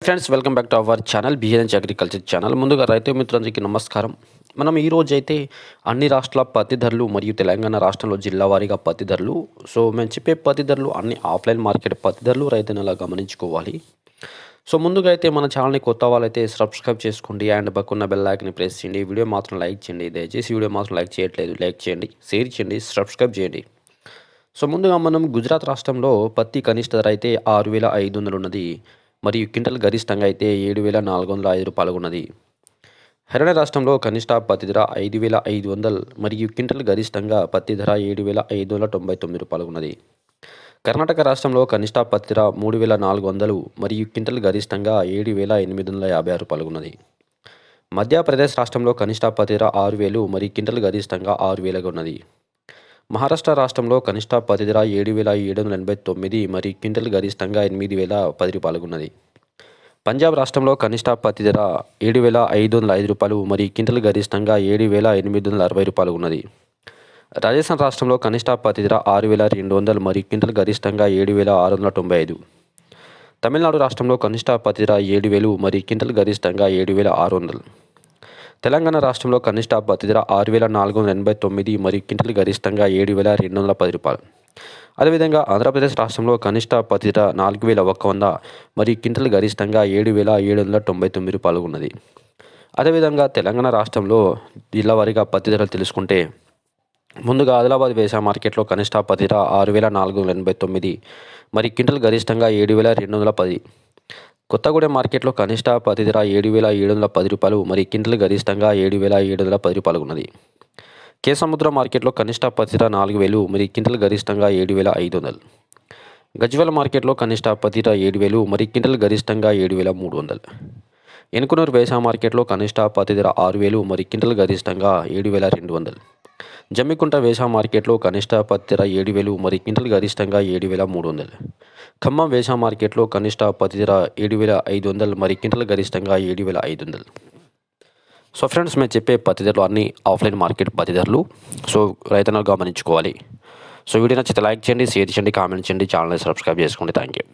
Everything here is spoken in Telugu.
Friends welcome back to our channel BHN agriculture channel. ముందుగా రైతు మిత్రులందరికీ నమస్కారం. మనం ఈరోజు అయితే అన్ని రాష్ట్రాల పత్తి ధరలు మరియు తెలంగాణ రాష్ట్రంలో జిల్లా వారీగా పత్తి ధరలు, మేము చెప్పే పత్తి ధరలు అన్ని ఆఫ్లైన్ మార్కెట్ పత్తి ధరలు రైతుని అలా గమనించుకోవాలి. ముందుగా అయితే మన ఛానల్ని కొత్త వాళ్ళైతే సబ్స్క్రైబ్ చేసుకోండి అండ్ పక్కన బెల్ ఐకాన్ని ప్రెస్ చేయండి. వీడియో మాత్రం లైక్ చేయండి. దయచేసి వీడియో మాత్రం లైక్ చేయట్లేదు, లైక్ చేయండి, షేర్ చేయండి, సబ్స్క్రైబ్ చేయండి. ముందుగా మనం గుజరాత్ రాష్ట్రంలో పత్తి కనిష్ట ధర అయితే 6,500 ఉన్నది మరియు క్వింటల్ గరిష్టంగా అయితే 7,405 రూపాయలు ఉన్నది. హర్యానా రాష్ట్రంలో కనిష్ట పత్తి ధర 5,500 మరియు క్వింటల్ గరిష్టంగా పత్తి ధర 7,599 రూపాయలు ఉన్నది. కర్ణాటక రాష్ట్రంలో కనిష్ట పత్తి ధర 3,400 మరియు క్వింటల్ గరిష్టంగా 7,856 రూపాయలు ఉన్నది. మధ్యప్రదేశ్ రాష్ట్రంలో కనిష్ట పత్తి ధర 6,000 మరియు క్వింటల్ గరిష్టంగా 6,000 ఉన్నది. మహారాష్ట్ర రాష్ట్రంలో కనిష్ట పత్తి ధర 7,789 మరియు క్వింటల్ గరిష్టంగా 8,010 రూపాయలు ఉన్నది. పంజాబ్ రాష్ట్రంలో కనిష్ట పత్తి ధర 7,505 రూపాయలు మరియు క్వింటల్ గరిష్టంగా 7,860 రూపాయలు ఉన్నది. రాజస్థాన్ రాష్ట్రంలో కనిష్ట పత్తి ధర 6,200 మరియు క్వింటల్ గరిష్టంగా 7,695. తమిళనాడు రాష్ట్రంలో కనిష్ట పత్తి ధర 7,000 మరియు క్వింటల్ గరిష్టంగా 7,600. తెలంగాణ రాష్ట్రంలో కనిష్ట పత్తి ధర 6,489 మరియు క్వింటల్ గరిష్టంగా 7,210 రూపాయలు. అదేవిధంగా ఆంధ్రప్రదేశ్ రాష్ట్రంలో కనిష్ట పత్తి ధర 4,100 మరియు క్వింటల్ గరిష్టంగా 7,799 రూపాయలు ఉన్నది. అదేవిధంగా తెలంగాణ రాష్ట్రంలో జిల్లా వారీగా పత్తి ధరలు తెలుసుకుంటే, ముందుగా ఆదిలాబాద్ వ్యవసాయ మార్కెట్లో కనిష్ట పత్తి ధర 6,489 మరియు క్వింటల్ గరిష్టంగా 7,210. కొత్తగూడెం మార్కెట్లో కనిష్ట పత్తి ధర 7,710 రూపాయలు మరియు క్వింటల్ గరిష్టంగా 7,710 రూపాయలు ఉన్నది. కేసముద్రం మార్కెట్లో కనిష్ట పత్తి ధర 4,000 మరియు క్వింటల్ గరిష్టంగా 7,500. గజ్వేల్ మార్కెట్లో కనిష్ట పత్తి ధర 7,000 మరియు క్వింటల్ గరిష్టంగా 7,300. ఎనుకునూరు వ్యవసాయ మార్కెట్లో కనిష్ట పత్తి ధర 6,000 మరియు క్వింటల్ గరిష్టంగా 7,200. జమ్మికుంట వ్యవసాయ మార్కెట్లో కనిష్ట పత్తి ధర 7,000 మరియు క్వింటల్ గరిష్టంగా 7,300. ఖమ్మం వ్యవసాయ మార్కెట్లో కనిష్ట పత్తి ధర 7,500 మరియు క్వింటల్ గరిష్టంగా 7,500. ఫ్రెండ్స్, మేము చెప్పే పత్తి ధరలు అన్ని ఆఫ్లైన్ మార్కెట్ పత్తి ధరలు. రైతులు గమనించుకోవాలి. వీడియో నచ్చితే లైక్ చేయండి, షేర్ చేయండి, కామెంట్ చేయండి, ఛానల్ని సబ్స్క్రైబ్ చేసుకోండి. Thank you.